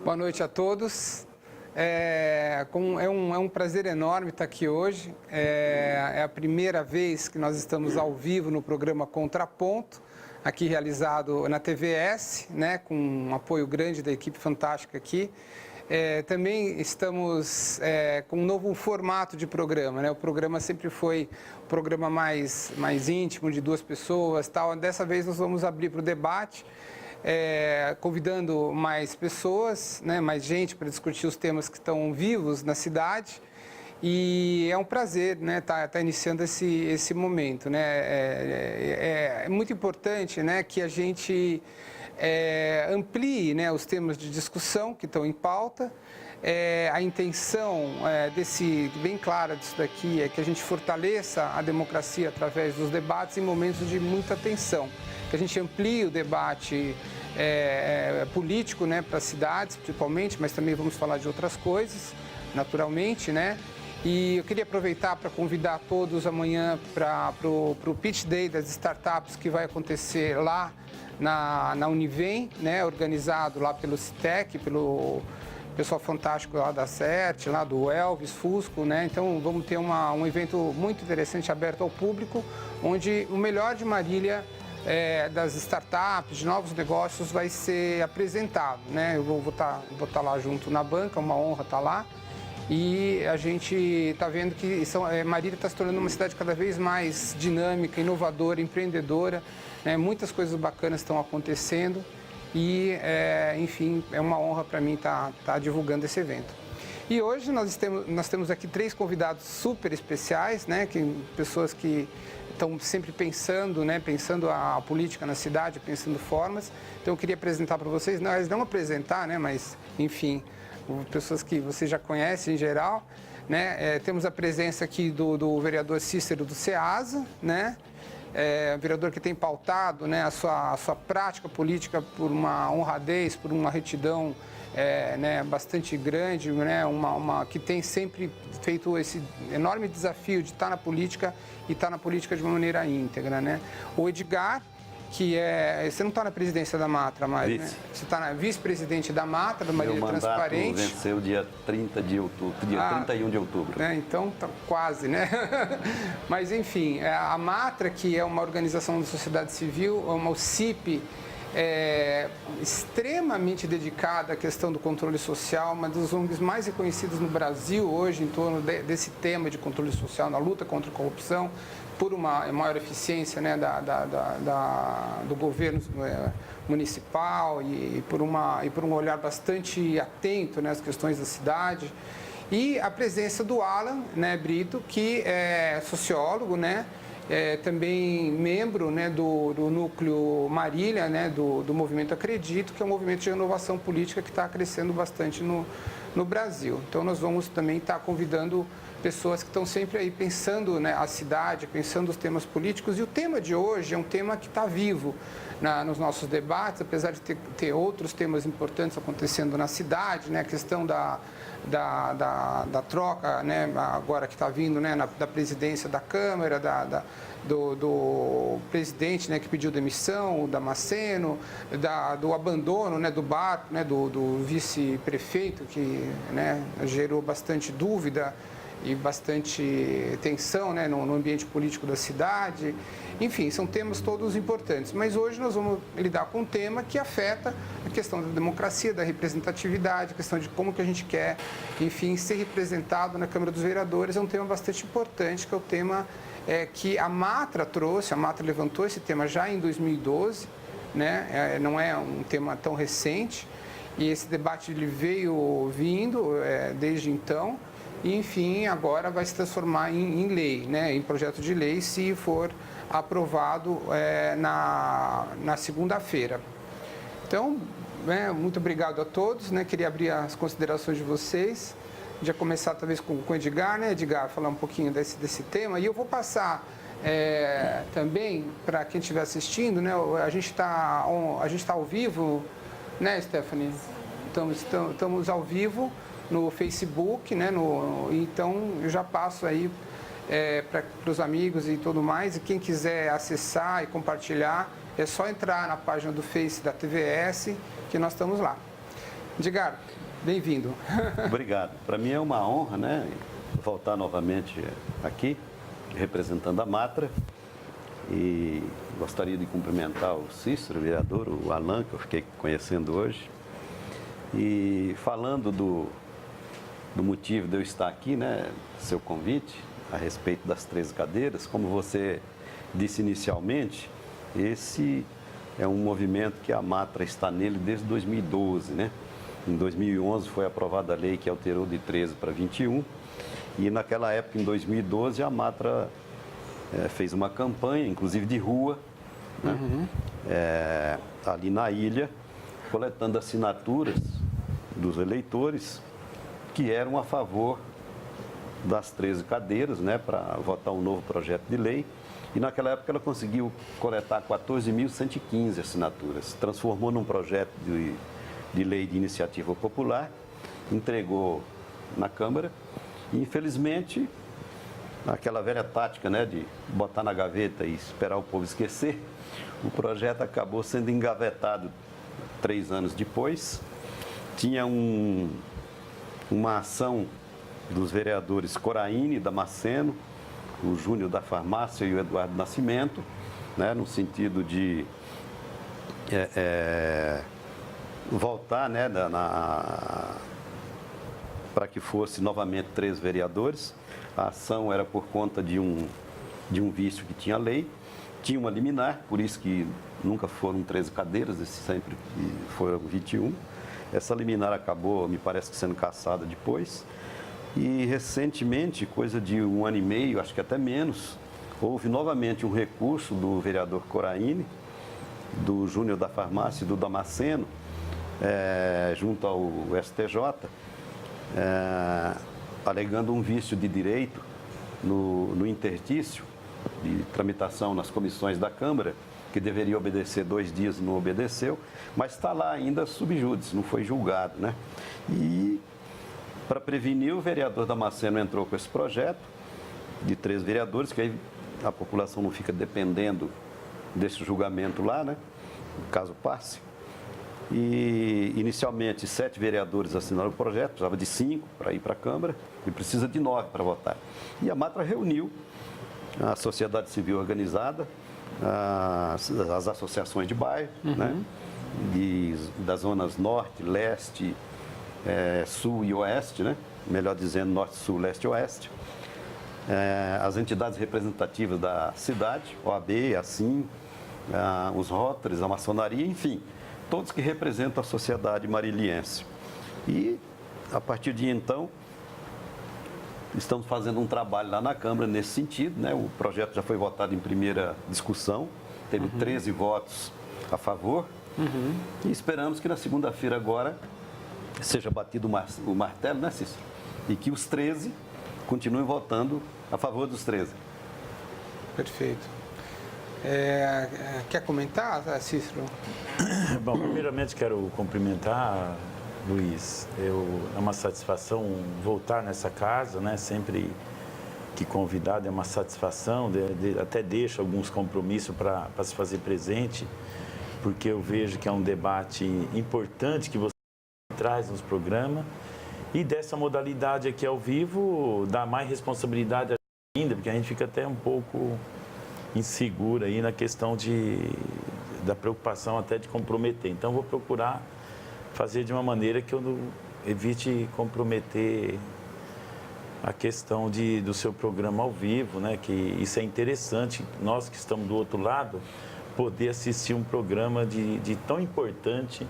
Boa noite a todos. É um prazer enorme estar aqui hoje. É a primeira vez que nós estamos ao vivo no programa Contraponto, aqui realizado na TVS, né, com um apoio grande da equipe fantástica aqui. Também estamos com um novo formato de programa, né? O programa sempre foi um programa mais íntimo, de duas pessoas, tal. Dessa vez nós vamos abrir para o debate. Convidando mais pessoas, né, mais gente para discutir os temas que estão vivos na cidade. E é um prazer, né, tá iniciando esse momento, né? É muito importante, né, que a gente amplie, né, os temas de discussão que estão em pauta. A intenção bem clara disso daqui é que a gente fortaleça a democracia através dos debates em momentos de muita tensão, que a gente amplie o debate político, né, para as cidades, principalmente, mas também vamos falar de outras coisas, naturalmente, né? E eu queria aproveitar para convidar todos amanhã para o Pitch Day das Startups, que vai acontecer lá na Univem, né, organizado lá pelo Citec, pelo pessoal fantástico lá da CERT, lá do Elvis Fusco, né? Então vamos ter um evento muito interessante, aberto ao público, onde o melhor de Marília, das startups, de novos negócios, vai ser apresentado, né? Eu vou estar lá junto na banca, uma honra estar lá. E a gente está vendo que Marília está se tornando uma cidade cada vez mais dinâmica, inovadora, empreendedora, né? Muitas coisas bacanas estão acontecendo e, enfim, é uma honra para mim estar divulgando esse evento. E hoje nós temos aqui 3 convidados super especiais, né? Pessoas que estão sempre pensando, né? Pensando a política na cidade, pensando formas. Então eu queria apresentar para vocês, não apresentar, né? Mas, enfim, pessoas que você já conhece em geral, né? Temos a presença aqui do vereador Cícero do Ceasa, né? Vereador que tem pautado, né, a sua prática política por uma honradez, por uma retidão né, bastante grande, né, que tem sempre feito esse enorme desafio de estar na política e estar na política de uma maneira íntegra, né? O Edgar, que você não está na presidência da Matra mais, né? Você está na vice-presidente da Matra, da Marília Transparente. Meu mandato venceu dia 30 de outubro, dia 31 de outubro. Então, tá quase, né? Mas, enfim, a Matra, que é uma organização da sociedade civil, uma OCIP, extremamente dedicada à questão do controle social, uma das ONGs mais reconhecidas no Brasil hoje em torno desse tema de controle social, na luta contra a corrupção, por uma maior eficiência, né, do governo municipal e por um olhar bastante atento, né, às questões da cidade. E a presença do Alan, né, Brito, que é sociólogo, né, também membro, né, do núcleo Marília, né, do movimento Acredito, que é um movimento de renovação política que está crescendo bastante no Brasil. Então nós vamos também estar convidando pessoas que estão sempre aí pensando, né, a cidade, pensando os temas políticos. E o tema de hoje é um tema que está vivo nos nossos debates, apesar de ter outros temas importantes acontecendo na cidade, né, a questão da troca, né, agora que está vindo, né, da presidência da Câmara, do presidente, né, que pediu demissão, o Damasceno, do abandono, né, do barco, né, do vice-prefeito, que, né, gerou bastante dúvida e bastante tensão, né, no ambiente político da cidade. Enfim, são temas todos importantes. Mas hoje nós vamos lidar com um tema que afeta a questão da democracia, da representatividade, a questão de como que a gente quer, enfim, ser representado na Câmara dos Vereadores. É um tema bastante importante, que é o tema que a Matra trouxe. A Matra levantou esse tema já em 2012, né? Não é um tema tão recente. E esse debate ele veio vindo desde então. E, enfim, agora vai se transformar em lei, né, em projeto de lei, se for aprovado na segunda-feira. Então, né, muito obrigado a todos, né, queria abrir as considerações de vocês, já começar talvez com o Edgar, né, Edgar, falar um pouquinho desse tema, e eu vou passar também, para quem estiver assistindo, né, a gente está ao vivo, né, Stephanie? Estamos ao vivo no Facebook, né? Então eu já passo aí para os amigos e tudo mais, e quem quiser acessar e compartilhar, é só entrar na página do Face da TVS, que nós estamos lá. Edgar. Bem-vindo. Obrigado. Para mim é uma honra, né, voltar novamente aqui, representando a Matra. E gostaria de cumprimentar o Cícero, o vereador, o Alan, que eu fiquei conhecendo hoje. E falando do motivo de eu estar aqui, né, seu convite, a respeito das 13 cadeiras, como você disse inicialmente, esse é um movimento que a Matra está nele desde 2012, né? Em 2011 foi aprovada a lei que alterou de 13 para 21 e naquela época, em 2012, a Matra fez uma campanha, inclusive de rua, né? Ali na ilha, coletando assinaturas dos eleitores que eram a favor das 13 cadeiras, né, para votar um novo projeto de lei. E naquela época ela conseguiu coletar 14.115 assinaturas, transformou num projeto de lei de iniciativa popular, entregou na Câmara e, infelizmente, aquela velha tática, né, de botar na gaveta e esperar o povo esquecer, o projeto acabou sendo engavetado 3 anos depois. Tinha uma ação dos vereadores Coraine, Damasceno, o Júnior da Farmácia e o Eduardo Nascimento, né, no sentido de voltar, né, para que fosse novamente 3 vereadores. A ação era por conta de um vício que tinha a lei, tinha uma liminar, por isso que nunca foram 13 cadeiras, sempre foram 21. Essa liminar acabou, me parece, sendo cassada depois. E recentemente, coisa de 1 ano e meio, acho que até menos, houve novamente um recurso do vereador Coraine, do Júnior da Farmácia e do Damasceno, junto ao STJ, alegando um vício de direito no interstício de tramitação nas comissões da Câmara, que deveria obedecer 2 dias e não obedeceu, mas está lá ainda sub júdice, não foi julgado, né? E para prevenir, o vereador Damasceno entrou com esse projeto de 3 vereadores, que aí a população não fica dependendo desse julgamento lá, né? Caso passe. E inicialmente 7 vereadores assinaram o projeto, precisava de 5 para ir para a Câmara e precisa de 9 para votar. E a Matra reuniu a sociedade civil organizada, as associações de bairro, né? Das zonas norte, leste, sul e oeste, né? Melhor dizendo, norte, sul, leste e oeste. As entidades representativas da cidade, OAB, assim, os Rótaris, a maçonaria, enfim, todos que representam a sociedade mariliense. E, a partir de então, estamos fazendo um trabalho lá na Câmara nesse sentido, né? O projeto já foi votado em primeira discussão, teve 13 votos a favor, e esperamos que na segunda-feira agora seja batido o martelo, né, Cícero? E que os 13 continuem votando a favor dos 13. Perfeito. Quer comentar, Cícero? Bom, primeiramente quero cumprimentar, Luiz. É uma satisfação voltar nessa casa, né? Sempre que convidado é uma satisfação, até deixo alguns compromissos para se fazer presente, porque eu vejo que é um debate importante que você traz nos programas, e dessa modalidade aqui ao vivo dá mais responsabilidade ainda, porque a gente fica até um pouco inseguro aí na questão da preocupação até de comprometer. Então vou procurar fazer de uma maneira que eu não evite comprometer a questão do seu programa ao vivo, né? Que isso é interessante, nós que estamos do outro lado, poder assistir um programa de tão importante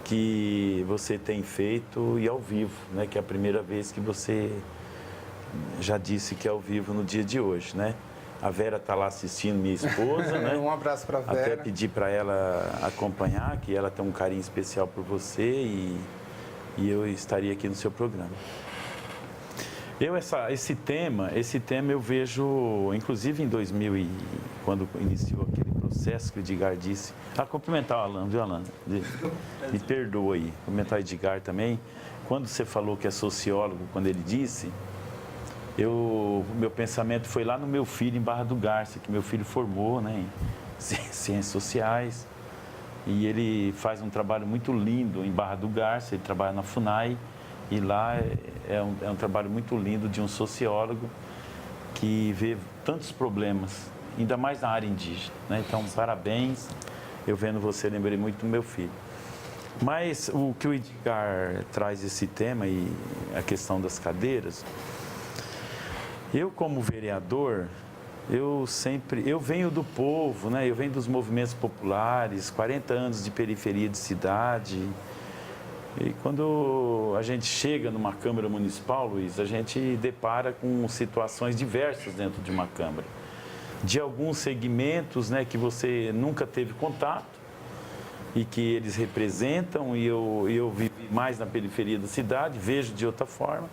que você tem feito e ao vivo, né? Que é a primeira vez que você já disse que é ao vivo no dia de hoje, né? A Vera está lá assistindo, minha esposa, né? Um abraço para a Vera. Até pedir para ela acompanhar, que ela tem um carinho especial por você e eu estaria aqui no seu programa. Esse tema eu vejo, inclusive em 2000, quando iniciou aquele processo que o Edgar disse. Cumprimentar o Alan, viu, Alan? Me perdoa aí. Cumprimentar o Edgar também. Quando você falou que é sociólogo, quando ele disse, meu pensamento foi lá no meu filho, em Barra do Garça, que meu filho formou, né, em Ciências Sociais. e ele faz um trabalho muito lindo em Barra do Garça, ele trabalha na FUNAI, e lá é um trabalho muito lindo de um sociólogo que vê tantos problemas, ainda mais na área indígena, né? Então, parabéns, eu vendo você, lembrei muito do meu filho. Mas o que o Edgar traz esse tema e a questão das cadeiras, eu como vereador, eu venho do povo, né? Eu venho dos movimentos populares, 40 anos de periferia de cidade. E quando a gente chega numa Câmara Municipal, Luiz, a gente depara com situações diversas dentro de uma Câmara. De alguns segmentos, né, que você nunca teve contato e que eles representam, e eu vivi mais na periferia da cidade, vejo de outra forma.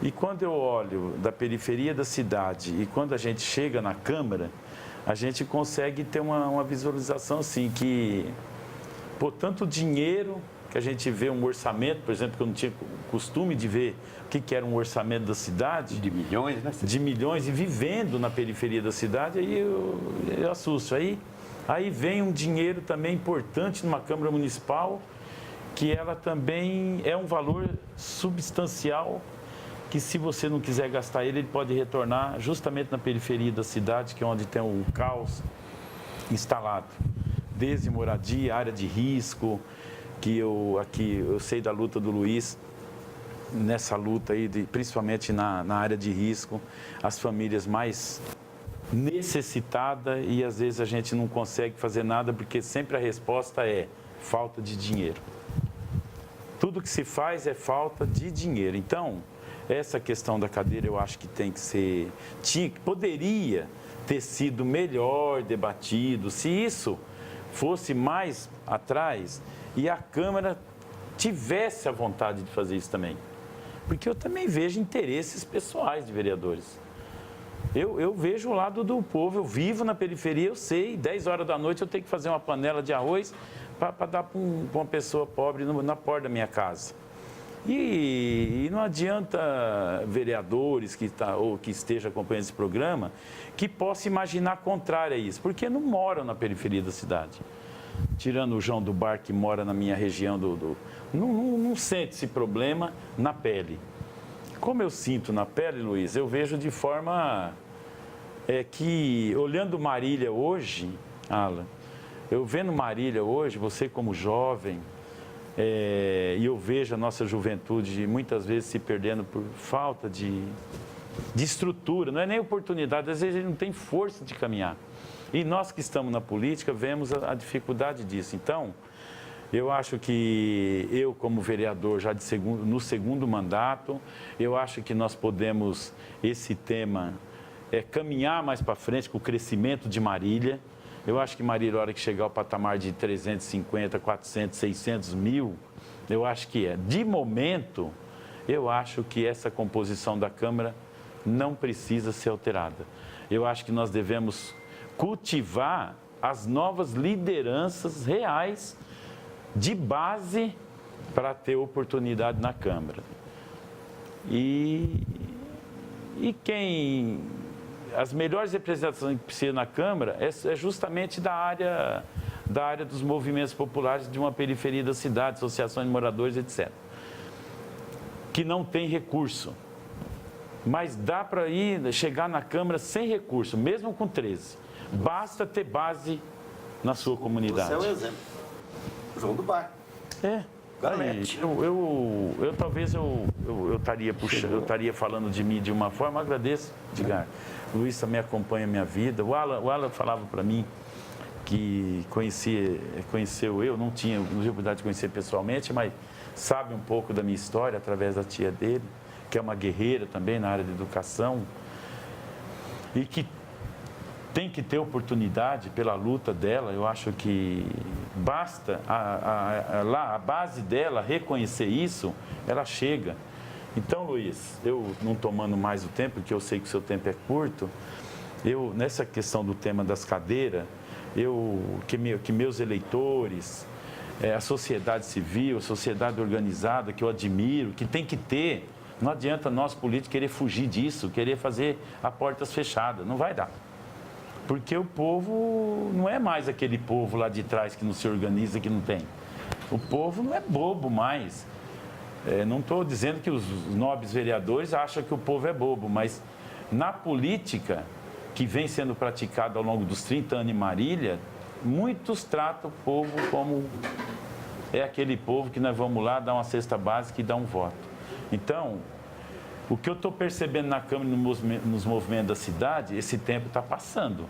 E quando eu olho da periferia da cidade e quando a gente chega na Câmara, a gente consegue ter uma visualização assim, que, por tanto dinheiro que a gente vê um orçamento, por exemplo, que eu não tinha costume de ver o que era um orçamento da cidade. De milhões, né? De milhões, e vivendo na periferia da cidade, aí eu assusto. Aí vem um dinheiro também importante numa Câmara Municipal, que ela também é um valor substancial, que se você não quiser gastar ele pode retornar justamente na periferia da cidade, que é onde tem o caos instalado. Desde moradia, área de risco, que eu sei da luta do Luiz, nessa luta aí, principalmente na área de risco, as famílias mais necessitadas, e às vezes a gente não consegue fazer nada porque sempre a resposta é falta de dinheiro. Tudo que se faz é falta de dinheiro. Então, essa questão da cadeira eu acho que poderia ter sido melhor debatido, se isso fosse mais atrás e a Câmara tivesse a vontade de fazer isso também. Porque eu também vejo interesses pessoais de vereadores. Eu vejo o lado do povo, eu vivo na periferia, eu sei, 10 horas da noite eu tenho que fazer uma panela de arroz para dar para uma pessoa pobre na porta da minha casa. E não adianta vereadores que estejam acompanhando esse programa que possam imaginar contrário a isso, porque não moram na periferia da cidade. Tirando o João do Bar, que mora na minha região, não sente esse problema na pele. Como eu sinto na pele, Luiz, eu vejo de forma que, olhando Marília hoje, Alan, eu vendo Marília hoje, você como jovem, e eu vejo a nossa juventude muitas vezes se perdendo por falta de estrutura, não é nem oportunidade, às vezes a gente não tem força de caminhar. E nós que estamos na política vemos a dificuldade disso. Então, eu acho que eu, como vereador, já no segundo mandato, eu acho que nós podemos, esse tema, caminhar mais para frente com o crescimento de Marília. Eu acho que Marília, na hora que chegar ao patamar de 350, 400, 600 mil, eu acho que é. De momento, eu acho que essa composição da Câmara não precisa ser alterada. Eu acho que nós devemos cultivar as novas lideranças reais de base para ter oportunidade na Câmara. E as melhores representações que precisa na Câmara é justamente da área dos movimentos populares de uma periferia da cidade, associações de moradores, etc. Que não tem recurso. Mas dá para chegar na Câmara sem recurso, mesmo com 13. Basta ter base na sua comunidade. Você é um exemplo. João do Bar. Galete. Talvez eu estaria falando de mim de uma forma, agradeço, Edgar. O Luiz também acompanha a minha vida. O Alan falava para mim que conheceu eu, não tive a oportunidade de conhecer pessoalmente, mas sabe um pouco da minha história através da tia dele, que é uma guerreira também na área de educação e que tem que ter oportunidade pela luta dela. Eu acho que basta a base dela reconhecer isso, ela chega. Então, Luiz, eu não tomando mais o tempo, porque eu sei que o seu tempo é curto, nessa questão do tema das cadeiras, que meus eleitores, a sociedade civil, a sociedade organizada, que eu admiro, que tem que ter, não adianta nós políticos querer fugir disso, querer fazer a portas fechadas, não vai dar. Porque o povo não é mais aquele povo lá de trás que não se organiza, que não tem. O povo não é bobo mais. Não estou dizendo que os nobres vereadores acham que o povo é bobo, mas na política que vem sendo praticada ao longo dos 30 anos em Marília, muitos tratam o povo como é aquele povo que nós vamos lá dar uma cesta básica e dar um voto. Então, o que eu estou percebendo na Câmara e nos movimentos da cidade, esse tempo está passando.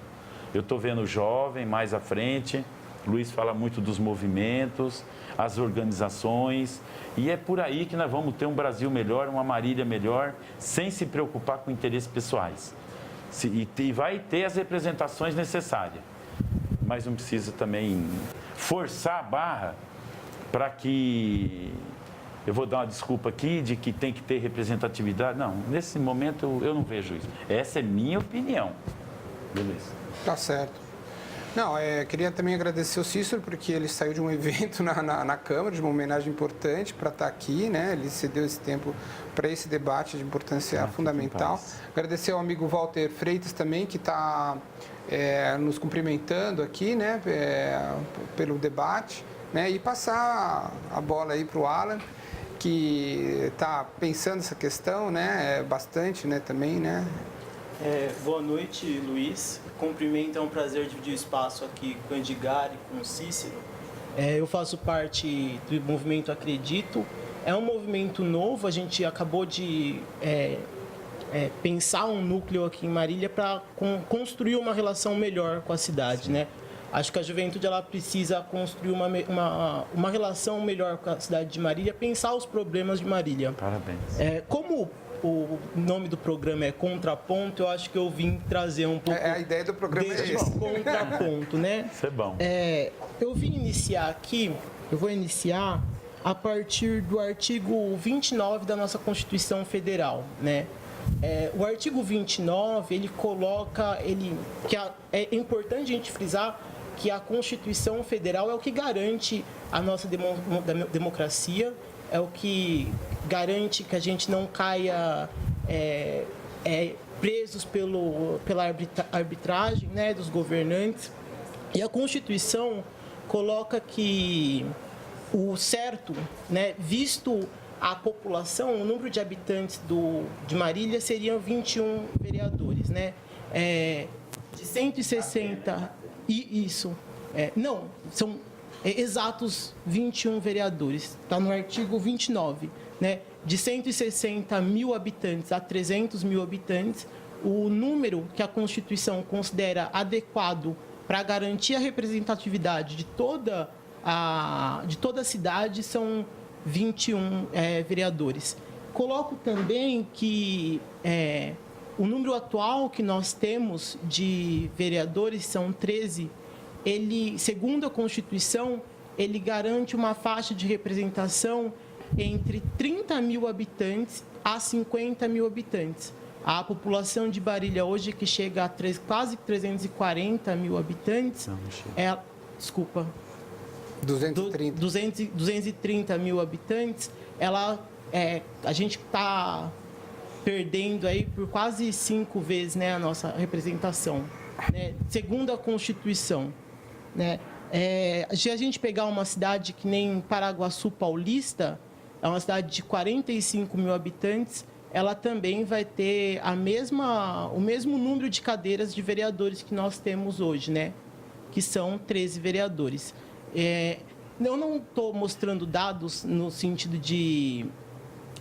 Eu estou vendo jovem mais à frente, Luiz fala muito dos movimentos, as organizações, e é por aí que nós vamos ter um Brasil melhor, uma Marília melhor, sem se preocupar com interesses pessoais. E vai ter as representações necessárias, mas não precisa também forçar a barra para que... Eu vou dar uma desculpa aqui de que tem que ter representatividade. Não, nesse momento eu não vejo isso. Essa é minha opinião. Beleza. Tá certo. Não, queria também agradecer o Cícero, porque ele saiu de um evento na Câmara, de uma homenagem importante para estar aqui, né? Ele cedeu esse tempo para esse debate de importância fundamental. Agradecer ao amigo Walter Freitas também, que está nos cumprimentando aqui, né? Pelo debate, né? E passar a bola aí para o Alan, que está pensando essa questão, né? Bastante, né? Também, né? Boa noite, Luiz. Cumprimento, é um prazer dividir o espaço aqui com o Edgar e com o Cícero. Eu faço parte do movimento Acredito. É um movimento novo, a gente acabou de pensar um núcleo aqui em Marília para construir uma relação melhor com a cidade, né? Acho que a juventude ela precisa construir uma relação melhor com a cidade de Marília, pensar os problemas de Marília. Parabéns. Como o nome do programa é Contraponto, eu acho que eu vim trazer um pouco... A ideia do programa é esse. Contraponto, né? Isso é bom. Eu vou iniciar a partir do artigo 29 da nossa Constituição Federal, né? O artigo 29, ele coloca, é importante a gente frisar que a Constituição Federal é o que garante a nossa democracia, é o que garante que a gente não caia presos pela arbitragem, né, dos governantes. E a Constituição coloca que o certo, né, visto a população, o número de habitantes de Marília seriam 21 vereadores, né? De 160... são exatos 21 vereadores. Está no artigo 29, né? De 160 mil habitantes a 300 mil habitantes, o número que a Constituição considera adequado para garantir a representatividade de toda a cidade são 21 vereadores. Coloco também que o número atual que nós temos de vereadores são 13. Ele, segundo a Constituição, ele garante uma faixa de representação entre 30 mil habitantes a 50 mil habitantes. A população de Marília hoje, que chega a quase 340 mil habitantes, 230 mil habitantes, a gente está perdendo aí por quase 5 vezes, né, a nossa representação, né, segundo a Constituição, né. Se a gente pegar uma cidade que nem Paraguaçu Paulista, é uma cidade de 45 mil habitantes, ela também vai ter o mesmo número de cadeiras de vereadores que nós temos hoje, né, que são 13 vereadores. Eu não estou mostrando dados no sentido de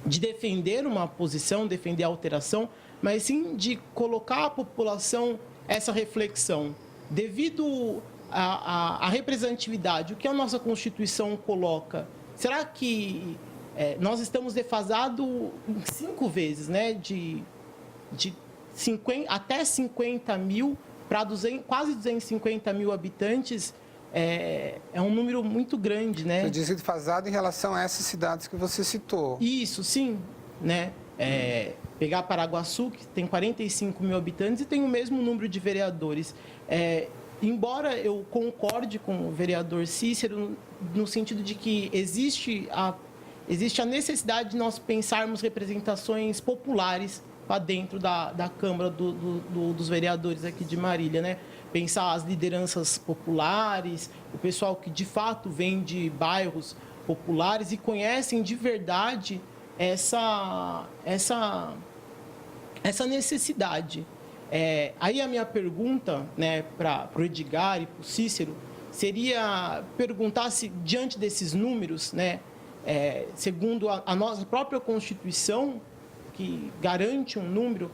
defender uma posição, defender a alteração, mas sim de colocar à população essa reflexão. Devido à representatividade, o que a nossa Constituição coloca, será que nós estamos defasados 5 vezes, né? Até 50 mil para quase 250 mil habitantes, é um número muito grande, né? Você diz defasado em relação a essas cidades que você citou. Isso, sim, né? Pegar Paraguaçu, que tem 45 mil habitantes e tem o mesmo número de vereadores. Embora eu concorde com o vereador Cícero no sentido de que existe a necessidade de nós pensarmos representações populares para dentro da Câmara dos Vereadores aqui de Marília, né? Pensar as lideranças populares, o pessoal que de fato vem de bairros populares e conhecem de verdade essa necessidade. Aí a minha pergunta, né, para o Edgar e para o Cícero seria perguntar se, diante desses números, né, segundo a nossa própria Constituição, que garante um número,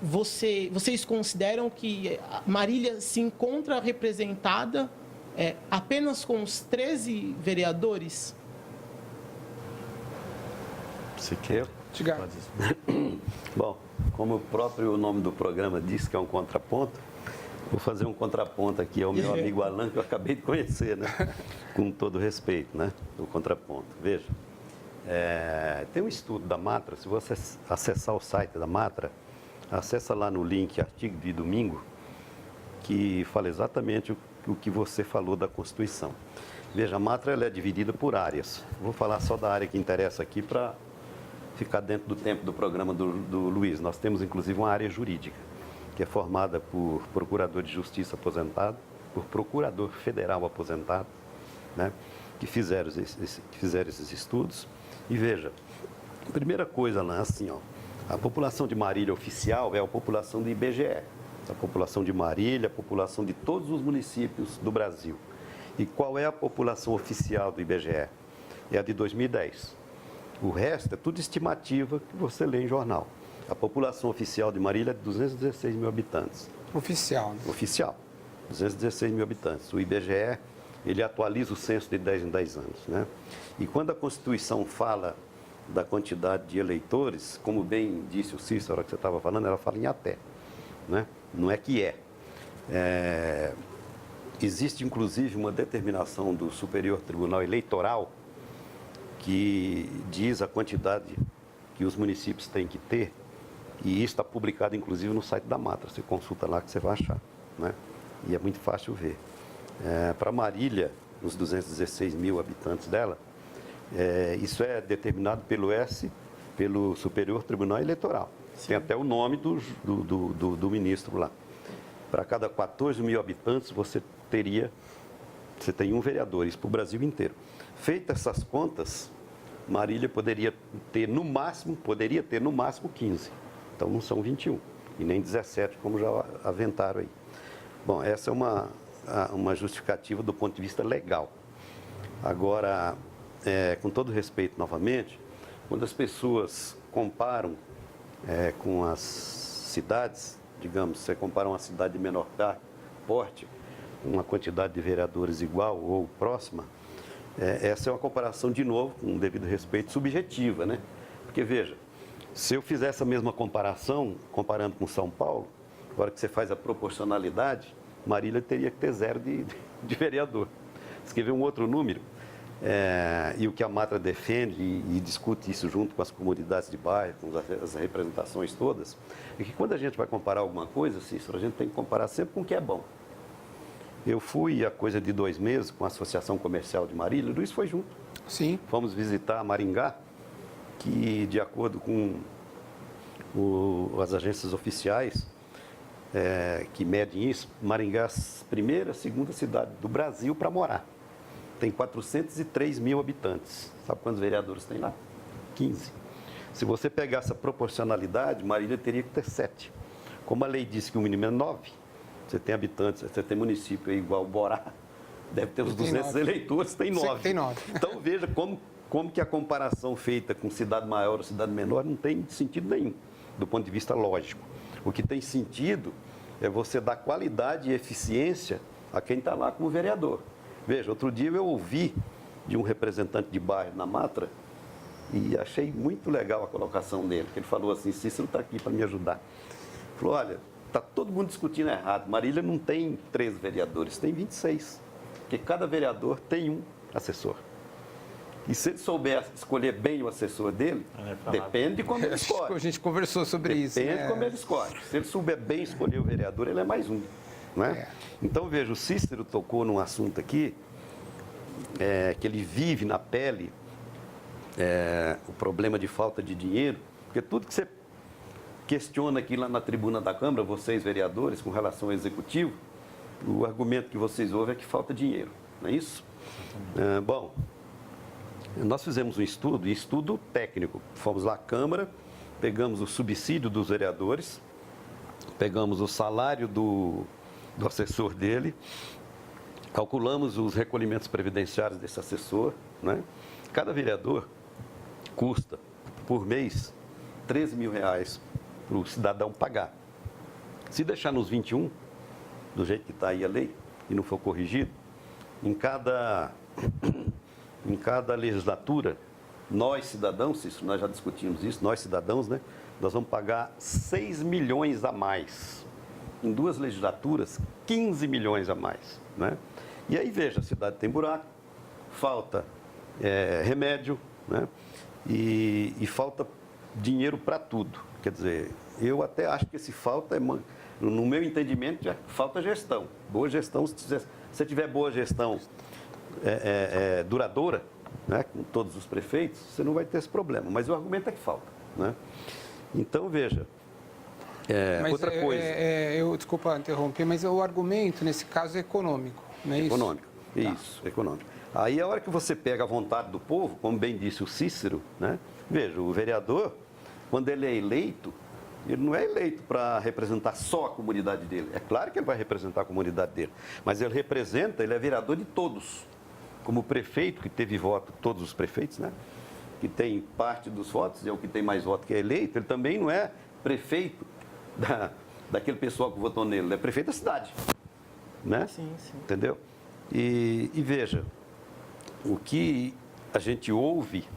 vocês consideram que Marília se encontra representada apenas com os 13 vereadores? Você quer? Edgar. Bom, como o próprio nome do programa diz que é um contraponto, vou fazer um contraponto aqui ao meu amigo Alan, que eu acabei de conhecer, né? Com todo respeito, né? O contraponto. Veja, tem um estudo da Matra, se você acessar o site da Matra, acessa lá no link artigo de domingo, que fala exatamente o que você falou da Constituição. Veja, a Matra ela é dividida por áreas. Vou falar só da área que interessa aqui para ficar dentro do tempo do programa do Luiz. Nós temos, inclusive, uma área jurídica, que é formada por procurador de justiça aposentado, por procurador federal aposentado, né, que fizeram esses estudos. E veja, a primeira coisa lá, assim, ó, a população de Marília oficial é a população do IBGE. A população de Marília, a população de todos os municípios do Brasil. E qual é a população oficial do IBGE? É a de 2010. O resto é tudo estimativa que você lê em jornal. A população oficial de Marília é de 216 mil habitantes. Oficial. Né? Oficial, 216 mil habitantes. O IBGE, ele atualiza o censo de 10 em 10 anos, né? E quando a Constituição fala da quantidade de eleitores, como bem disse o Cícero, a hora que você estava falando, ela fala em até, né? Não é que existe, inclusive, uma determinação do Superior Tribunal Eleitoral que diz a quantidade que os municípios têm que ter, e isso está publicado, inclusive, no site da Matra. Você consulta lá que você vai achar, né? E é muito fácil ver. Para Marília, nos 216 mil habitantes dela, isso é determinado pelo Superior Tribunal Eleitoral. Sim. Tem até o nome do ministro lá. Para cada 14 mil habitantes, você tem um vereador, isso para o Brasil inteiro. Feitas essas contas, Marília poderia ter no máximo 15. Então não são 21 e nem 17, como já aventaram aí. Bom, essa é uma justificativa do ponto de vista legal. Agora, com todo respeito novamente, quando as pessoas comparam com as cidades, digamos, você compara uma cidade de menor porte, uma quantidade de vereadores igual ou próxima, essa é uma comparação, de novo, com devido respeito, subjetiva, né? Porque, veja, se eu fizer essa mesma comparação, comparando com São Paulo, agora que você faz a proporcionalidade, Marília teria que ter 0 de vereador. Você quer ver um outro número? E o que a Matra defende e discute isso junto com as comunidades de bairro, com as representações todas, é que quando a gente vai comparar alguma coisa, Cícero, a gente tem que comparar sempre com o que é bom. Eu fui, há coisa de 2 meses, com a Associação Comercial de Marília, o Luiz foi junto. Sim. Fomos visitar Maringá, que, de acordo com as agências oficiais que medem isso, Maringá é a primeira, segunda cidade do Brasil para morar. Tem 403 mil habitantes. Sabe quantos vereadores tem lá? 15. Se você pegar essa proporcionalidade, Marília teria que ter 7. Como a lei diz que o mínimo é 9, você tem habitantes, você tem município igual Borá, deve ter uns 200 eleitores, tem 9. Tem 9. Então veja como que a comparação feita com cidade maior ou cidade menor não tem sentido nenhum, do ponto de vista lógico. O que tem sentido é você dar qualidade e eficiência a quem está lá como vereador. Veja, outro dia eu ouvi de um representante de bairro na Matra e achei muito legal a colocação dele, que ele falou assim: Cícero está aqui para me ajudar. Ele falou: olha, está todo mundo discutindo errado, Marília não tem 13 vereadores, tem 26, porque cada vereador tem um assessor. E se ele souber escolher bem o assessor dele, depende de como ele escolhe. A gente conversou sobre isso. Depende de como ele escolhe. Se ele souber bem escolher o vereador, ele é mais um. Não é? Então, veja, o Cícero tocou num assunto aqui, que ele vive na pele, o problema de falta de dinheiro, porque tudo que você questiona aqui lá na tribuna da Câmara, vocês vereadores, com relação ao Executivo, o argumento que vocês ouvem é que falta dinheiro, não é isso? Bom, nós fizemos um estudo técnico. Fomos lá à Câmara, pegamos o subsídio dos vereadores, pegamos o salário do assessor dele, calculamos os recolhimentos previdenciários desse assessor, né? Cada vereador custa, por mês, R$13 mil para o cidadão pagar. Se deixar nos 21, do jeito que está aí a lei, e não for corrigido, em cada legislatura, nós cidadãos, isso nós já discutimos isso, nós cidadãos, né? Nós vamos pagar 6 milhões a mais. Em 2 legislaturas, 15 milhões a mais, né? E aí, veja, a cidade tem buraco, falta remédio, né? E falta dinheiro para tudo. Quer dizer, eu até acho que esse falta, no meu entendimento, já falta gestão. Boa gestão, se você tiver boa gestão duradoura, né, com todos os prefeitos, você não vai ter esse problema. Mas o argumento é que falta, né? Então, veja, outra coisa... Desculpa interromper, mas o argumento, nesse caso, é econômico, não é isso? Econômico, isso, econômico. Aí, a hora que você pega a vontade do povo, como bem disse o Cícero, né? Veja, o vereador, quando ele é eleito, ele não é eleito para representar só a comunidade dele. É claro que ele vai representar a comunidade dele, mas ele é vereador de todos. Como prefeito, que teve voto, todos os prefeitos, né? Que tem parte dos votos, é o que tem mais voto que é eleito, ele também não é prefeito daquele pessoal que votou nele, ele é prefeito da cidade, né? Sim, sim. Entendeu? E veja, o que a gente ouve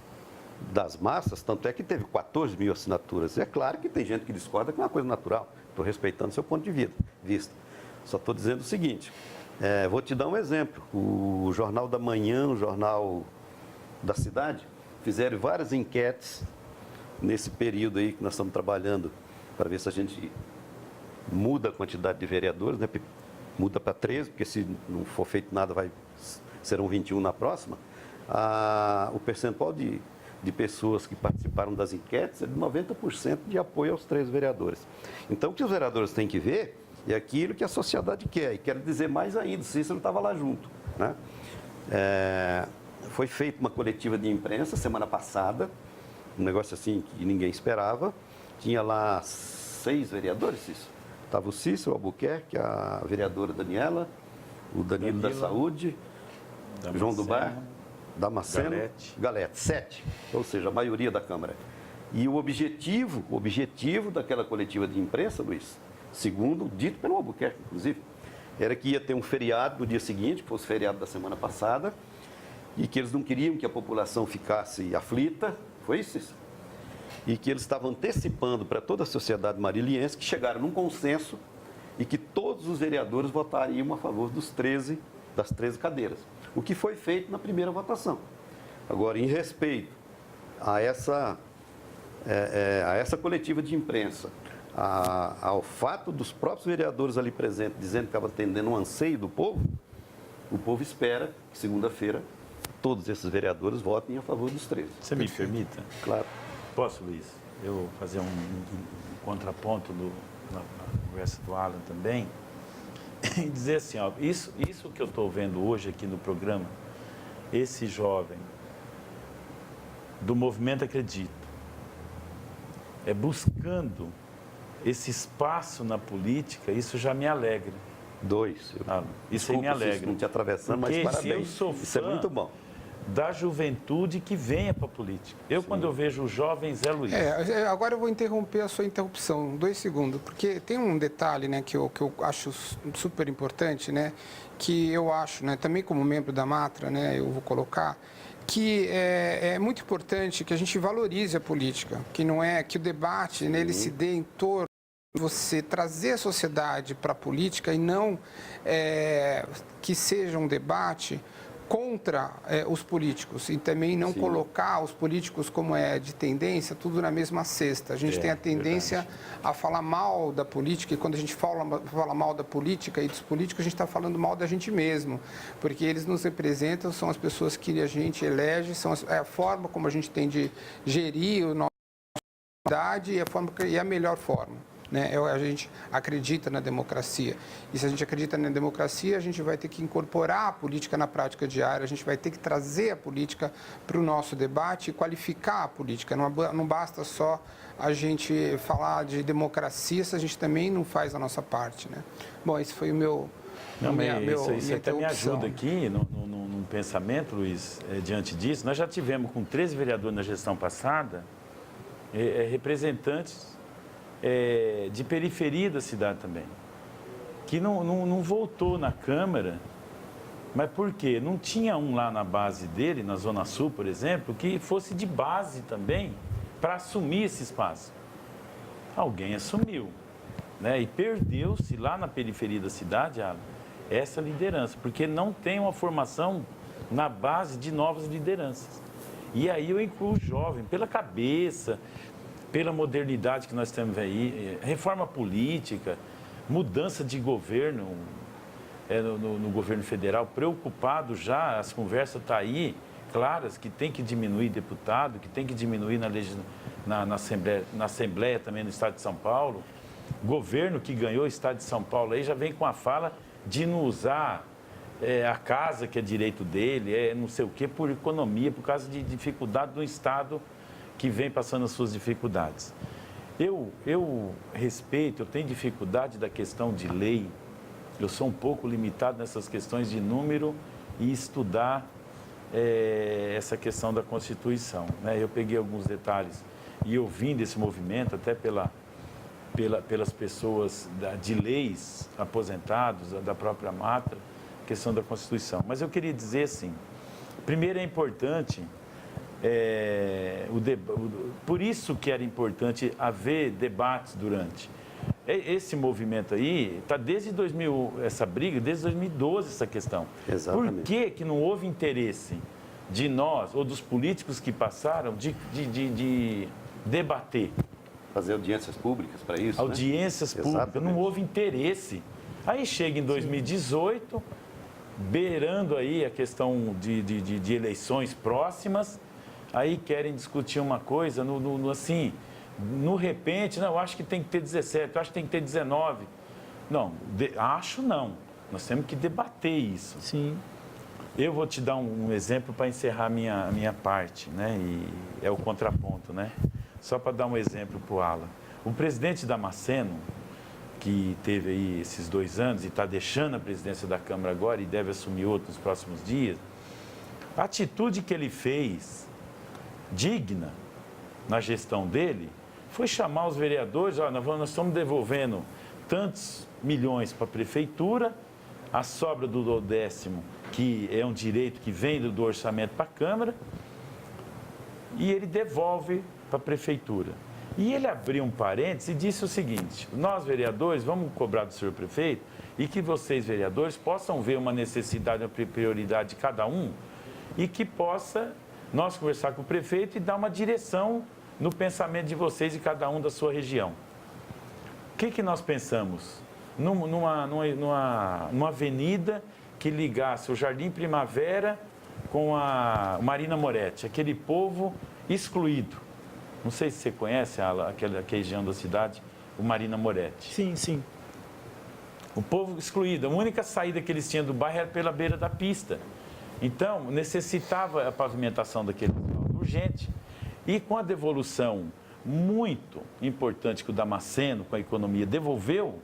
das massas, tanto é que teve 14 mil assinaturas. É claro que tem gente que discorda, que é uma coisa natural. Estou respeitando seu ponto de vista. Só estou dizendo o seguinte, vou te dar um exemplo. O Jornal da Manhã, o Jornal da Cidade, fizeram várias enquetes nesse período aí que nós estamos trabalhando para ver se a gente muda a quantidade de vereadores, né? Muda para 13, porque se não for feito nada, serão 21 na próxima. O percentual de pessoas que participaram das enquetes é de 90% de apoio aos 13 vereadores. Então, o que os vereadores têm que ver é aquilo que a sociedade quer. E quero dizer mais ainda, o Cícero estava lá junto, né? Foi feita uma coletiva de imprensa semana passada, um negócio assim que ninguém esperava. Tinha lá 6 vereadores, Cícero. Estava o Cícero, o Albuquerque, a vereadora Daniela, o Danilo da Saúde, João do Bar, Damasceno, Galete, 7, ou seja, a maioria da Câmara. E o objetivo daquela coletiva de imprensa, Luiz, segundo dito pelo Albuquerque, inclusive, era que ia ter um feriado no dia seguinte, que fosse feriado da semana passada, e que eles não queriam que a população ficasse aflita, foi isso? E que eles estavam antecipando para toda a sociedade mariliense que chegaram num consenso e que todos os vereadores votariam a favor das 13 cadeiras. O que foi feito na primeira votação. Agora, em respeito a essa coletiva de imprensa, ao fato dos próprios vereadores ali presentes dizendo que estava atendendo um anseio do povo, o povo espera que segunda-feira todos esses vereadores votem a favor dos 13. Você me permita? Claro. Posso, Luiz? Eu fazer um contraponto na conversa do Alan também? E dizer assim, ó, isso que eu estou vendo hoje aqui no programa, esse jovem do Movimento Acredito, buscando esse espaço na política, isso já me alegra. 2. Isso aí me alegra. Não te atravessando, mas parabéns. Isso é muito bom. Da juventude que venha para a política. Quando eu vejo os jovens, Luiz. Agora eu vou interromper a sua interrupção, 2 segundos, porque tem um detalhe, né, que eu acho super importante, né, que eu acho, né, também como membro da Matra, né, eu vou colocar, que é muito importante que a gente valorize a política, que não é que o debate, né, ele se dê em torno de você trazer a sociedade para a política e não que seja um debate contra os políticos e também não colocar os políticos como de tendência, tudo na mesma cesta. A gente tem a tendência a falar mal da política e quando a gente fala mal da política e dos políticos, a gente está falando mal da gente mesmo, porque eles nos representam, são as pessoas que a gente elege, é a forma como a gente tem de gerir o nosso e a melhor forma. Né? A gente acredita na democracia. E se a gente acredita na democracia, a gente vai ter que incorporar a política na prática diária, a gente vai ter que trazer a política para o nosso debate e qualificar a política. Não basta só a gente falar de democracia se a gente também não faz a nossa parte. Né? Bom, esse foi o meu... Isso até me ajuda aqui num pensamento, Luiz, diante disso. Nós já tivemos com 13 vereadores na gestão passada, representantes de periferia da cidade também, que não voltou na Câmara. Mas por quê? Não tinha um lá na base dele, na Zona Sul, por exemplo, que fosse de base também para assumir esse espaço. Alguém assumiu, né? E perdeu-se lá na periferia da cidade, essa liderança, porque não tem uma formação na base de novas lideranças. E aí eu incluo o jovem, pela cabeça, pela modernidade que nós temos aí, reforma política, mudança de governo, no governo federal, preocupado já, as conversas estão aí, claras, que tem que diminuir deputado, que tem que diminuir na Assembleia também no Estado de São Paulo. Governo que ganhou o Estado de São Paulo aí já vem com a fala de não usar a casa, que é direito dele, não sei o quê, por economia, por causa de dificuldade do Estado que vem passando as suas dificuldades. Eu respeito, eu tenho dificuldade da questão de lei, eu sou um pouco limitado nessas questões de número e estudar essa questão da Constituição. Né? Eu peguei alguns detalhes e eu vim desse movimento, até pelas pessoas de leis, aposentados, da própria Matra, questão da Constituição. Mas eu queria dizer assim, primeiro é importante, por isso que era importante haver debates durante. Esse movimento aí está desde 2000, essa briga, desde 2012 essa questão. Exatamente. Por que não houve interesse de nós, ou dos políticos que passaram, de debater? Fazer audiências públicas para isso, Audiências né? públicas, Exatamente. não houve interesse. Aí chega em 2018, beirando aí a questão de eleições próximas, aí querem discutir uma coisa, assim, no repente, não, eu acho que tem que ter 17, eu acho que tem que ter 19. Não, acho não. Nós temos que debater isso. Sim. Eu vou te dar um exemplo para encerrar a minha parte, né? E é o contraponto, né? Só para dar um exemplo para o Alan. O presidente Damasceno, que teve aí esses 2 anos e está deixando a presidência da Câmara agora e deve assumir outro nos próximos dias, a atitude que ele fez, digna, na gestão dele, foi chamar os vereadores, olha, nós estamos devolvendo tantos milhões para a prefeitura, a sobra do 10º, que é um direito que vem do orçamento para a Câmara, e ele devolve para a prefeitura. E ele abriu um parênteses e disse o seguinte: nós, vereadores, vamos cobrar do senhor prefeito e que vocês, vereadores, possam ver uma necessidade, uma prioridade de cada um e que possa nós conversar com o prefeito e dar uma direção no pensamento de vocês e cada um da sua região. O que nós pensamos? Numa avenida que ligasse o Jardim Primavera com a Marina Moretti, aquele povo excluído. Não sei se você conhece aquela região da cidade, o Marina Moretti. Sim, sim. O povo excluído. A única saída que eles tinham do bairro era pela beira da pista. Então, necessitava a pavimentação daquele local urgente. E com a devolução muito importante que o Damasceno, com a economia, devolveu,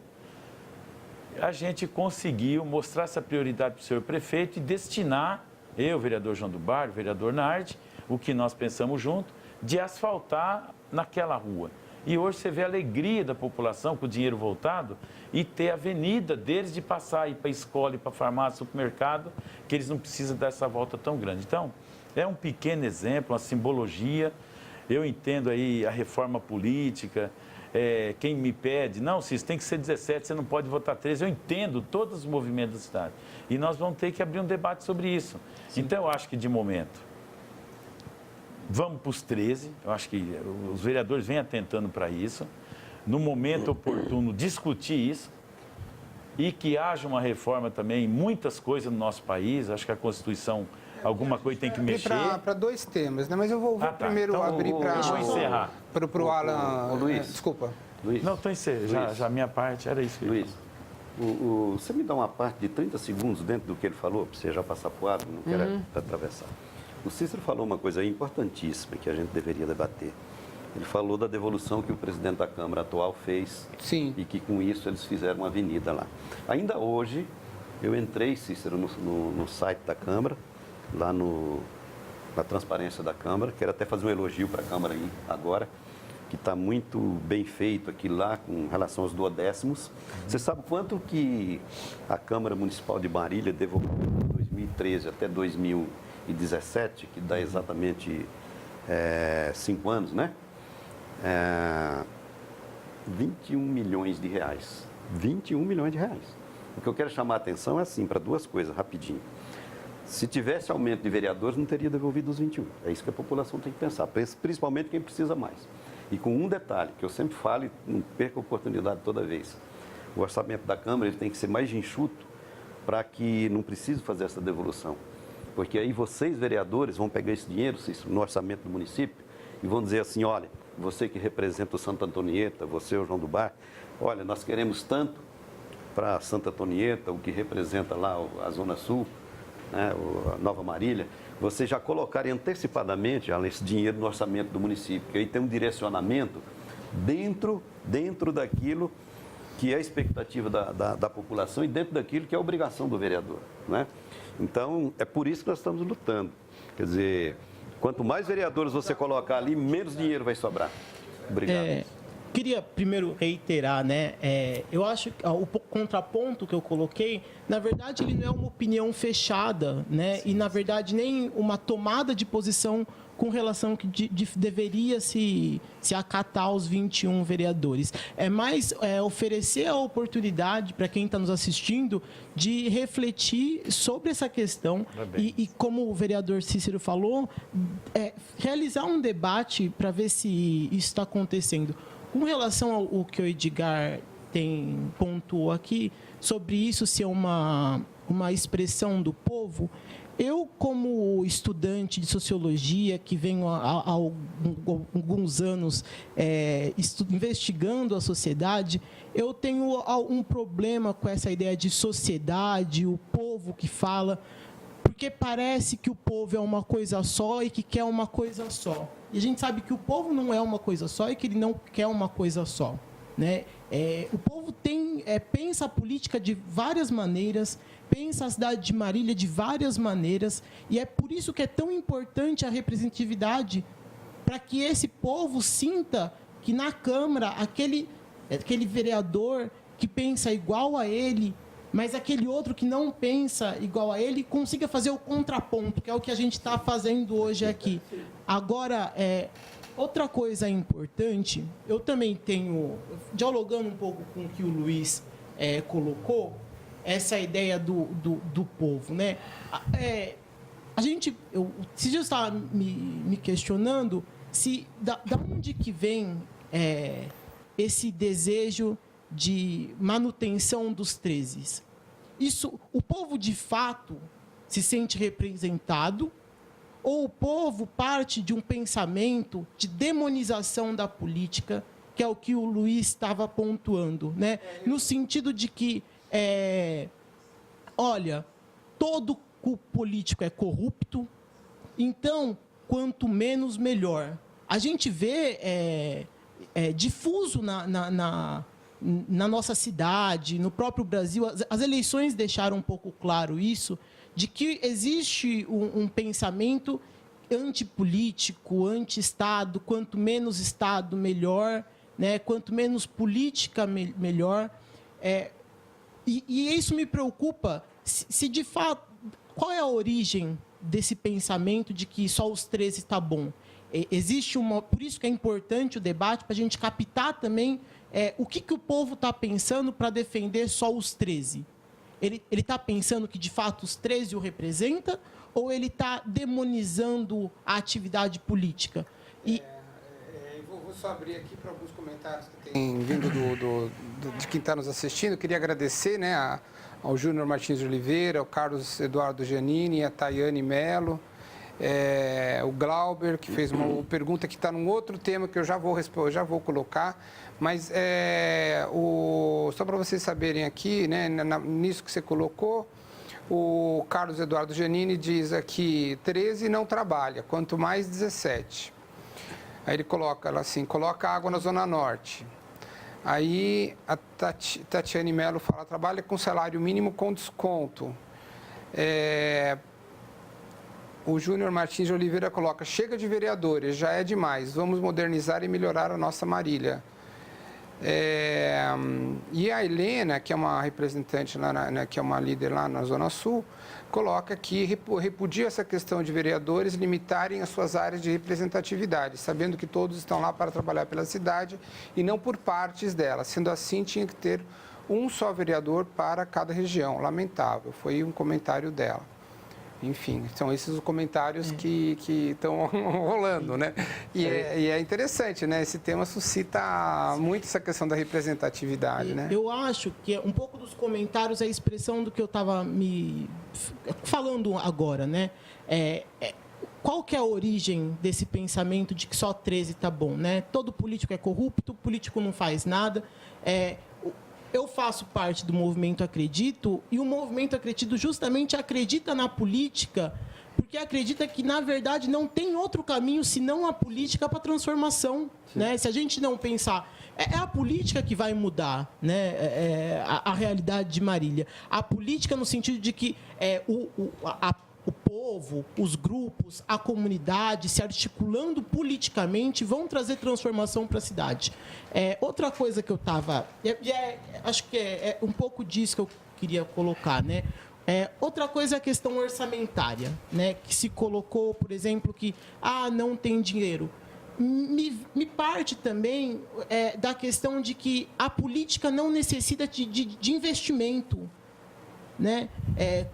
a gente conseguiu mostrar essa prioridade para o senhor prefeito e destinar, eu, vereador João do Bar, vereador Nardi, o que nós pensamos junto, de asfaltar naquela rua. E hoje você vê a alegria da população com o dinheiro voltado e ter a avenida deles de passar, ir para a escola, ir para a farmácia, supermercado, que eles não precisam dessa volta tão grande. Então, é um pequeno exemplo, uma simbologia. Eu entendo aí a reforma política, quem me pede, não, Cícero, tem que ser 17, você não pode votar 13. Eu entendo todos os movimentos da cidade. E nós vamos ter que abrir um debate sobre isso. Sim. Então, eu acho que, de momento, vamos para os 13. Eu acho que os vereadores vêm atentando para isso. No momento oportuno, discutir isso. E que haja uma reforma também em muitas coisas no nosso país. Acho que a Constituição alguma coisa tem que mexer. Para 2 temas, né? Mas eu vou tá. primeiro Então, abrir para deixa eu encerrar. o Alan. Luiz. Desculpa. Luiz, Não, estou encerrando. Já a minha parte era isso que eu ia Luiz, falar. você me dá uma parte de 30 segundos dentro do que ele falou, para você já passar para o lado, não quero atravessar. O Cícero falou uma coisa aí importantíssima que a gente deveria debater. Ele falou da devolução que o presidente da Câmara atual fez. Sim. E que com isso eles fizeram uma avenida lá. Ainda hoje, eu entrei, Cícero, no site da Câmara, lá na transparência da Câmara. Quero até fazer um elogio para a Câmara aí agora, que está muito bem feito aqui lá com relação aos duodécimos. Você sabe quanto que a Câmara Municipal de Marília devolveu de 2013 até 2017, que dá exatamente 5 anos, né? 21 milhões de reais. 21 milhões de reais. O que eu quero chamar a atenção é assim, para 2 coisas, rapidinho. Se tivesse aumento de vereadores, não teria devolvido os 21. É isso que a população tem que pensar, principalmente quem precisa mais. E com um detalhe, que eu sempre falo e não perco a oportunidade toda vez. O orçamento da Câmara ele tem que ser mais enxuto para que não precise fazer essa devolução. Porque aí vocês, vereadores, vão pegar esse dinheiro no orçamento do município e vão dizer assim, olha, você que representa o Santa Antonieta, você, o João do Bar, olha, nós queremos tanto para Santa Antonieta, o que representa lá a Zona Sul, né, a Nova Marília, vocês já colocarem antecipadamente esse dinheiro no orçamento do município, que aí tem um direcionamento dentro daquilo que é a expectativa da população e dentro daquilo que é a obrigação do vereador, né? Então, é por isso que nós estamos lutando. Quer dizer, quanto mais vereadores você colocar ali, menos dinheiro vai sobrar. Obrigado. Queria primeiro reiterar, né? Eu acho que o contraponto que eu coloquei, na verdade, ele não é uma opinião fechada, né? E, na verdade, nem uma tomada de posição com relação que deveria se acatar os 21 vereadores. É mais oferecer a oportunidade para quem está nos assistindo de refletir sobre essa questão e, como o vereador Cícero falou, realizar um debate para ver se isso está acontecendo. Com relação ao que o Edgar pontuou aqui, sobre isso ser uma expressão do povo, eu, como estudante de sociologia, que venho há alguns anos investigando a sociedade, eu tenho um problema com essa ideia de sociedade, o povo que fala, porque parece que o povo é uma coisa só e que quer uma coisa só. E a gente sabe que o povo não é uma coisa só e que ele não quer uma coisa só, né? O povo pensa a política de várias maneiras, pensa a cidade de Marília de várias maneiras, e é por isso que é tão importante a representatividade, para que esse povo sinta que na Câmara, aquele vereador que pensa igual a ele, mas aquele outro que não pensa igual a ele, consiga fazer o contraponto, que é o que a gente está fazendo hoje aqui. Agora, outra coisa importante, eu também tenho, dialogando um pouco com o que o Luiz colocou, essa ideia do povo, né? Se eu estava me questionando se da onde que vem esse desejo de manutenção dos 13. O povo de fato se sente representado, ou o povo parte de um pensamento de demonização da política, que é o que o Luiz estava pontuando, né? No sentido de que, olha, todo político é corrupto, então, quanto menos, melhor. A gente vê difuso na nossa cidade, no próprio Brasil, as eleições deixaram um pouco claro isso, de que existe um pensamento antipolítico, anti-Estado, quanto menos Estado, melhor, né? Quanto menos política, melhor. E isso me preocupa, se de fato, qual é a origem desse pensamento de que só os 13 está bom? Por isso que é importante o debate, para a gente captar também o que o povo está pensando para defender só os 13. Ele está pensando que, de fato, os 13 o representa, ou ele está demonizando a atividade política? Vou só abrir aqui para alguns comentários que têm vindo de quem está nos assistindo. Queria agradecer, né, ao Júnior Martins de Oliveira, ao Carlos Eduardo Giannini, a Tayane Mello, o Glauber, que fez uma pergunta que está num outro tema que eu já vou colocar, mas só para vocês saberem aqui, né, nisso que você colocou, o Carlos Eduardo Giannini diz aqui, 13 não trabalha, quanto mais 17. Aí ele coloca água na Zona Norte. Aí a Tatiane Mello fala, trabalha com salário mínimo com desconto. O Júnior Martins de Oliveira coloca, chega de vereadores, já é demais, vamos modernizar e melhorar a nossa Marília. E a Helena, que é uma representante, que é uma líder lá na Zona Sul, coloca que repudia essa questão de vereadores limitarem as suas áreas de representatividade, sabendo que todos estão lá para trabalhar pela cidade e não por partes dela. Sendo assim, tinha que ter um só vereador para cada região. Lamentável, foi um comentário dela. Enfim, são esses os comentários que estão rolando, né? E é interessante, né? Esse tema suscita muito essa questão da representatividade, né? Eu acho que um pouco dos comentários é a expressão do que eu estava me falando agora, né? Qual que é a origem desse pensamento de que só 13 está bom, né? Todo político é corrupto, político não faz nada. Eu faço parte do movimento Acredito, e o movimento Acredito justamente acredita na política, porque acredita que, na verdade, não tem outro caminho senão a política para a transformação. Né? Se a gente não pensar, é a política que vai mudar, né? A realidade de Marília. A política no sentido de que o povo, os grupos, a comunidade se articulando politicamente vão trazer transformação para a cidade. Outra coisa que eu estava... acho que é um pouco disso que eu queria colocar, né? Outra coisa é a questão orçamentária, né? Que se colocou, por exemplo, que não tem dinheiro. Me parte também da questão de que a política não necessita de investimento, né?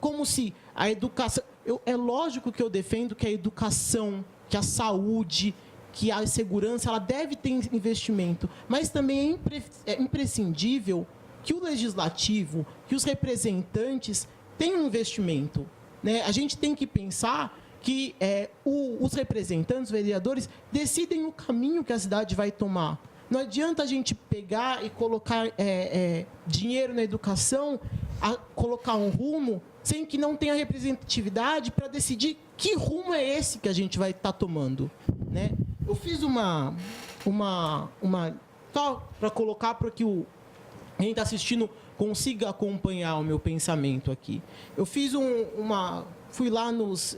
Como se a educação... É lógico que eu defendo que a educação, que a saúde, que a segurança, ela deve ter investimento, mas também é imprescindível que o legislativo, que os representantes tenham investimento, né? A gente tem que pensar que os representantes, os vereadores, decidem o caminho que a cidade vai tomar. Não adianta a gente pegar e colocar dinheiro na educação, colocar um rumo, sem que não tenha representatividade para decidir que rumo é esse que a gente vai estar tomando, né? Eu fiz uma só para colocar para que quem está assistindo consiga acompanhar o meu pensamento aqui. Eu fiz fui lá nos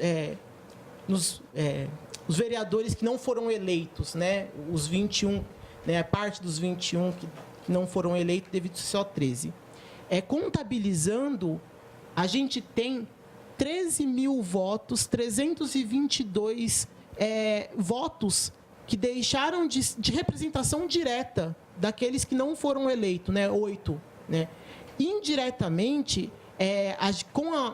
vereadores que não foram eleitos, né? Os 21, né? A parte dos 21 que não foram eleitos devido a só 13. Contabilizando, a gente tem 13 mil votos, 322 votos que deixaram de representação direta daqueles que não foram eleitos, né? 8. Né? Indiretamente,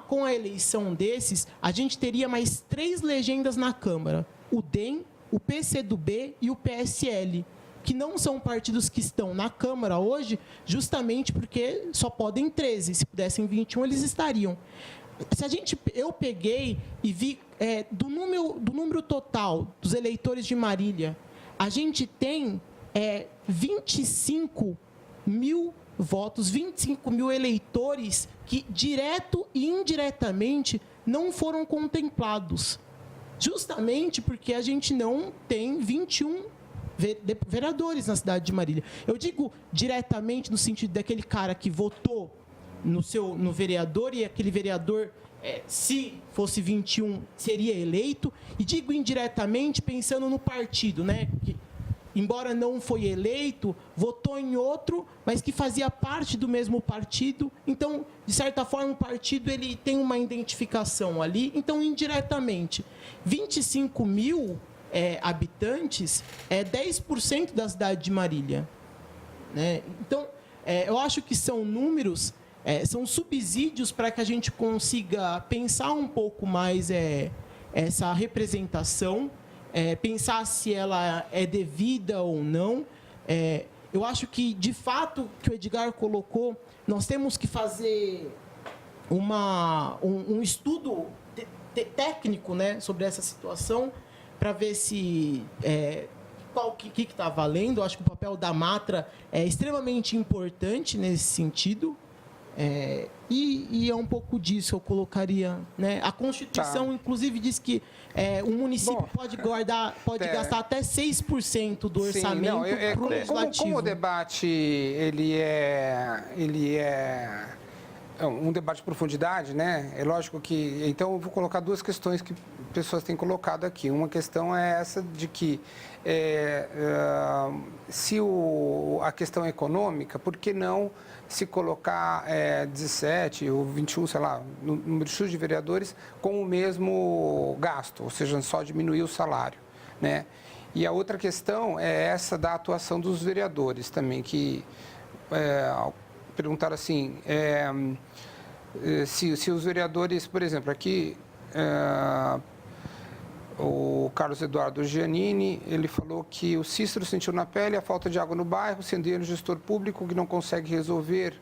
com a eleição desses, a gente teria mais 3 legendas na Câmara. O DEM, o PCdoB e o PSL, que não são partidos que estão na Câmara hoje, justamente porque só podem 13. Se pudessem 21, eles estariam. Eu peguei e vi do número total dos eleitores de Marília, a gente tem 25 mil votos, 25 mil eleitores que, direto e indiretamente, não foram contemplados. Justamente porque a gente não tem 21 vereadores na cidade de Marília. Eu digo diretamente no sentido daquele cara que votou no vereador e aquele vereador, se fosse 21, seria eleito. E digo indiretamente pensando no partido, né? Que, embora não foi eleito, votou em outro, mas que fazia parte do mesmo partido. Então, de certa forma, o partido ele tem uma identificação ali. Então, indiretamente, 25 mil habitantes é 10% da cidade de Marília. Né? Então, eu acho que são números, são subsídios para que a gente consiga pensar um pouco mais essa representação, pensar se ela é devida ou não. Eu acho que, de fato, que o Edgar colocou, nós temos que fazer um estudo técnico, né, sobre essa situação, para ver se o que está valendo. Eu acho que o papel da Matra é extremamente importante nesse sentido. E é um pouco disso eu colocaria, né? A Constituição, inclusive, diz que o município pode gastar até 6% do orçamento para o legislativo. Como o debate ele é um debate de profundidade, né? É lógico que... Então, eu vou colocar duas questões que pessoas têm colocado aqui. Uma questão é essa de que se a questão é econômica, por que não se colocar 17 ou 21, sei lá, no número de vereadores com o mesmo gasto, ou seja, só diminuir o salário, né? E a outra questão é essa da atuação dos vereadores também, que perguntaram assim, se os vereadores, por exemplo, aqui o Carlos Eduardo Giannini, ele falou que o Cícero sentiu na pele a falta de água no bairro, sendo ele um gestor público que não consegue resolver,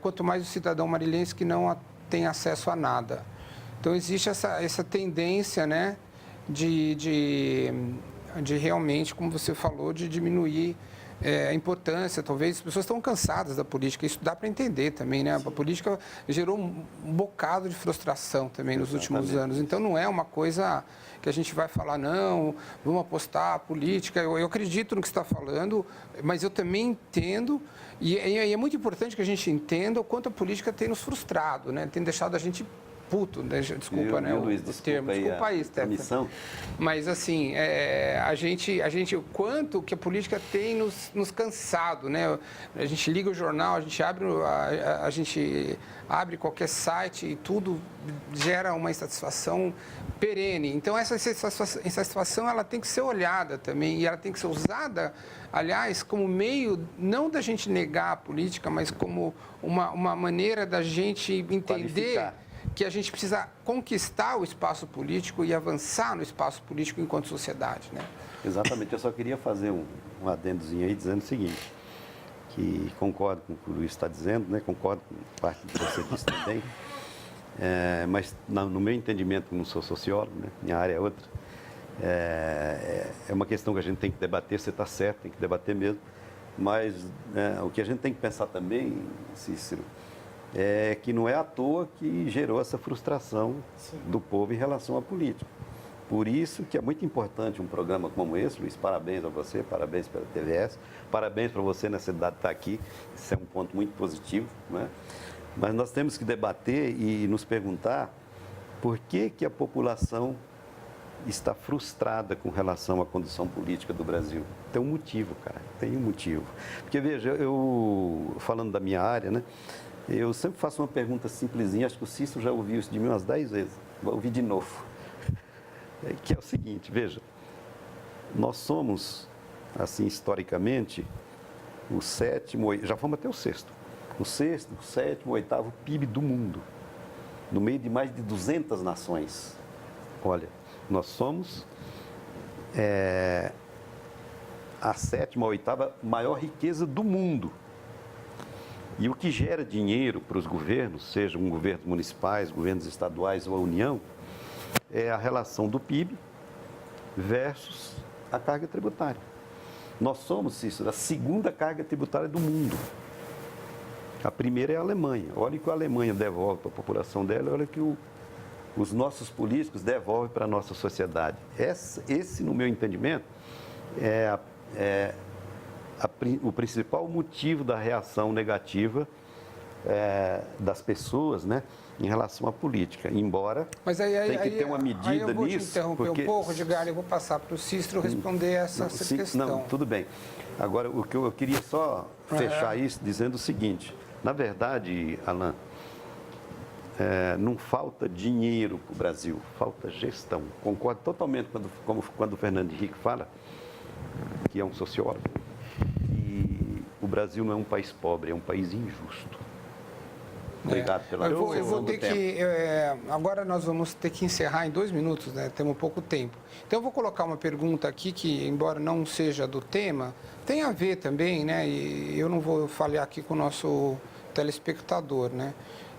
quanto mais o cidadão marilhense que não tem acesso a nada. Então, existe essa tendência, né, de realmente, como você falou, de diminuir a importância. Talvez as pessoas estão cansadas da política, isso dá para entender também, né? A política gerou um bocado de frustração também nos últimos anos. Então, não é uma coisa que a gente vai falar, não, vamos apostar a política. Eu acredito no que você está falando, mas eu também entendo, e é muito importante que a gente entenda o quanto a política tem nos frustrado, né? Tem deixado a gente puto, desculpa, né? Luiz, o termo. Desculpa aí, Stefan. Mas, assim, a gente, o quanto que a política tem nos cansado, né? A gente liga o jornal, a gente abre qualquer site e tudo gera uma insatisfação perene. Então, essa insatisfação, ela tem que ser olhada também, e ela tem que ser usada, aliás, como meio, não da gente negar a política, mas como uma maneira da gente entender que a gente precisa conquistar o espaço político e avançar no espaço político enquanto sociedade, né? Exatamente. Eu só queria fazer um adendozinho aí dizendo o seguinte, que concordo com o que o Luiz está dizendo, né? Concordo com parte do que você disse também, mas no meu entendimento, como sou sociólogo, né? Minha área é outra, é uma questão que a gente tem que debater, você está certo, tem que debater mesmo, mas o que a gente tem que pensar também, Cícero, é que não é à toa que gerou essa frustração do povo em relação à política. Por isso que é muito importante um programa como esse, Luiz, parabéns a você, parabéns pela TVS, parabéns para você nessa cidade estar aqui, isso é um ponto muito positivo, né? Mas nós temos que debater e nos perguntar por que a população está frustrada com relação à condição política do Brasil. Tem um motivo, cara, tem um motivo. Porque, veja, eu falando da minha área, né? Eu sempre faço uma pergunta simplesinha, acho que o Cícero já ouviu isso de mim umas 10 vezes, vou ouvir de novo, que é o seguinte, veja, nós somos, assim, historicamente, o sétimo, já fomos até o sexto, o sétimo, oitavo PIB do mundo, no meio de mais de 200 nações. Olha, nós somos a sétima, oitava maior riqueza do mundo. E o que gera dinheiro para os governos, sejam governos municipais, governos estaduais ou a União, é a relação do PIB versus a carga tributária. Nós somos, Cícero, a segunda carga tributária do mundo. A primeira é a Alemanha. Olha o que a Alemanha devolve para a população dela, olha o que os nossos políticos devolvem para a nossa sociedade. Esse, no meu entendimento, o principal motivo da reação negativa das pessoas, né, em relação à política, embora tem que ter uma medida nisso. Eu vou te interromper um pouco, Edgar, eu vou passar para o Cícero responder essa questão. Não, tudo bem. Agora, o que eu queria só fechar isso dizendo o seguinte, na verdade, Alain, não falta dinheiro para o Brasil, falta gestão. Concordo totalmente quando o Fernando Henrique fala, que é um sociólogo, e o Brasil não é um país pobre, é um país injusto. Obrigado pela eu vou ter que agora nós vamos ter que encerrar em 2 minutos, né? Temos pouco tempo. Então eu vou colocar uma pergunta aqui que, embora não seja do tema, tem a ver também, né? E eu não vou falhar aqui com o nosso telespectador, né?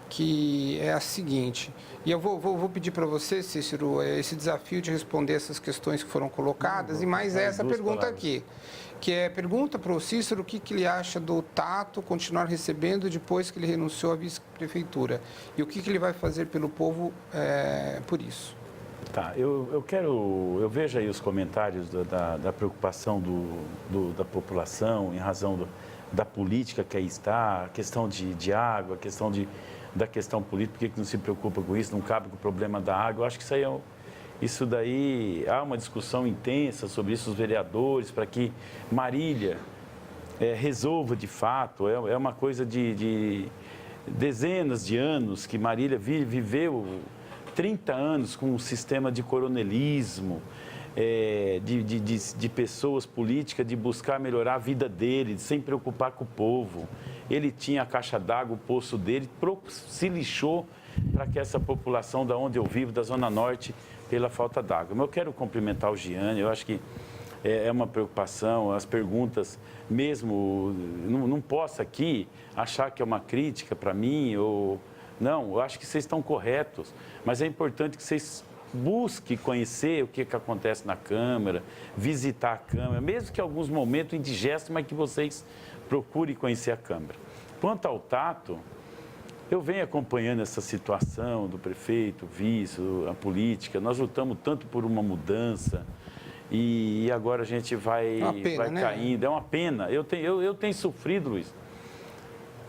que é a seguinte, e eu vou pedir para você, Cícero, esse desafio de responder essas questões que foram colocadas, e mais essa pergunta aqui, que é pergunta para o Cícero o que ele acha do Tato continuar recebendo depois que ele renunciou à vice-prefeitura, e o que ele vai fazer pelo povo por isso. Tá, eu vejo aí os comentários da preocupação da população em razão da política que aí está, a questão de água, a questão da questão política, por que não se preocupa com isso, não cabe com o problema da água. Eu acho que isso daí, há uma discussão intensa sobre isso, os vereadores, para que Marília resolva de fato. É uma coisa de dezenas de anos que Marília viveu 30 anos com um sistema de coronelismo, de pessoas políticas, de buscar melhorar a vida dele, sem preocupar com o povo. Ele tinha a caixa d'água, o poço dele, se lixou para que essa população da onde eu vivo, da Zona Norte, pela falta d'água. Mas eu quero cumprimentar o Giane, eu acho que é uma preocupação, as perguntas, mesmo, não posso aqui achar que é uma crítica para mim, não, eu acho que vocês estão corretos, mas é importante que vocês busquem conhecer o que acontece na Câmara, visitar a Câmara, mesmo que em alguns momentos indigestos, mas que vocês procurem conhecer a Câmara. Quanto ao Tato, eu venho acompanhando essa situação do prefeito, vice, a política. Nós lutamos tanto por uma mudança e agora a gente vai caindo. É uma pena. Eu tenho sofrido, Luiz.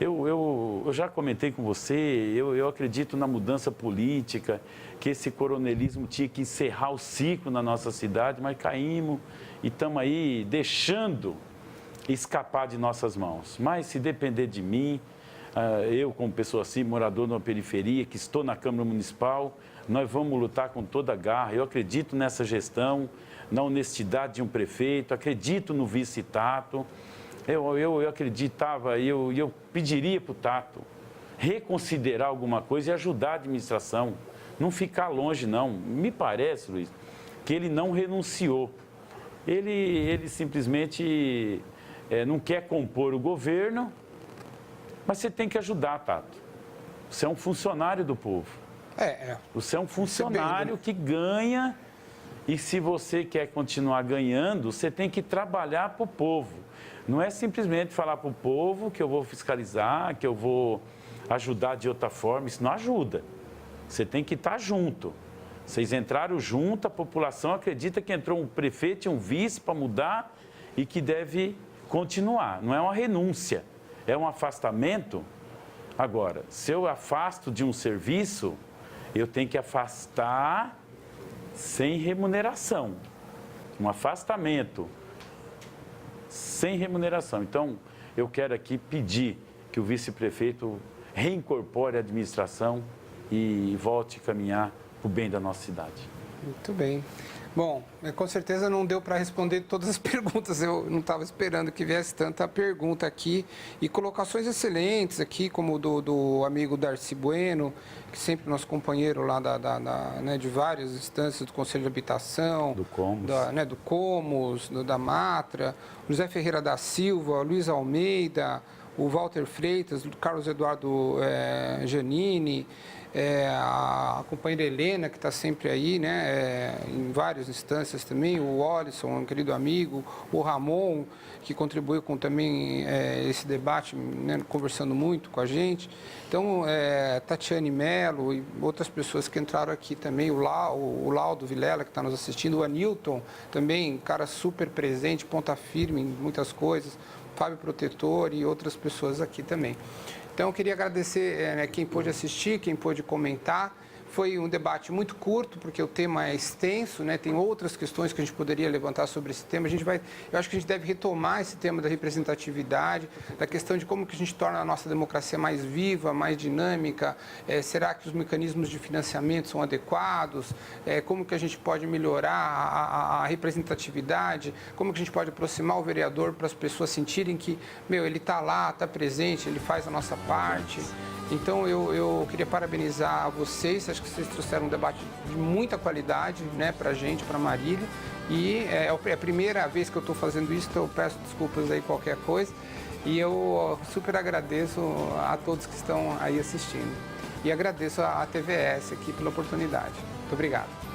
Eu já comentei com você, eu acredito na mudança política, que esse coronelismo tinha que encerrar o ciclo na nossa cidade, mas caímos e estamos aí deixando escapar de nossas mãos. Mas se depender de mim, eu como pessoa assim, morador de uma periferia, que estou na Câmara Municipal, nós vamos lutar com toda a garra. Eu acredito nessa gestão, na honestidade de um prefeito, acredito no vice Tato. Eu acreditava, eu pediria para o Tato reconsiderar alguma coisa e ajudar a administração, não ficar longe não. Me parece, Luiz, que ele não renunciou. Ele simplesmente não quer compor o governo, mas você tem que ajudar, Tato. Você é um funcionário do povo. Você é um funcionário que ganha e se você quer continuar ganhando, você tem que trabalhar para o povo. Não é simplesmente falar para o povo que eu vou fiscalizar, que eu vou ajudar de outra forma. Isso não ajuda. Você tem que estar junto. Vocês entraram junto, a população acredita que entrou um prefeito e um vice para mudar e que deve continuar. Não é uma renúncia, é um afastamento. Agora, se eu afasto de um serviço, eu tenho que afastar sem remuneração. Um afastamento sem remuneração. Então, eu quero aqui pedir que o vice-prefeito reincorpore a administração e volte a caminhar para o bem da nossa cidade. Muito bem. Bom, com certeza não deu para responder todas as perguntas, eu não estava esperando que viesse tanta pergunta aqui e colocações excelentes aqui, como do amigo Darcy Bueno, que sempre é nosso companheiro lá de várias instâncias do Conselho de Habitação, do Comos, da Matra, José Ferreira da Silva, Luiz Almeida, o Walter Freitas, o Carlos Eduardo Giannini, a companheira Helena, que está sempre aí, em várias instâncias também, o Olisson, um querido amigo, o Ramon, que contribuiu com também esse debate, conversando muito com a gente. Então, Tatiane Mello e outras pessoas que entraram aqui também, o Laudo Vilela, que está nos assistindo, o Anilton, também, cara super presente, ponta firme em muitas coisas, Fábio Protetor e outras pessoas aqui também. Então, eu queria agradecer quem pôde assistir, quem pôde comentar. Foi um debate muito curto, porque o tema é extenso, tem outras questões que a gente poderia levantar sobre esse tema. Eu acho que a gente deve retomar esse tema da representatividade, da questão de como que a gente torna a nossa democracia mais viva, mais dinâmica. Será que os mecanismos de financiamento são adequados? Como que a gente pode melhorar a representatividade? Como que a gente pode aproximar o vereador para as pessoas sentirem que, ele está lá, está presente, ele faz a nossa parte. Então, eu queria parabenizar vocês, acho que vocês trouxeram um debate de muita qualidade para a gente, para Marília. E é a primeira vez que eu estou fazendo isso, então eu peço desculpas aí qualquer coisa. E eu super agradeço a todos que estão aí assistindo. e agradeço a TVS aqui pela oportunidade. Muito obrigado.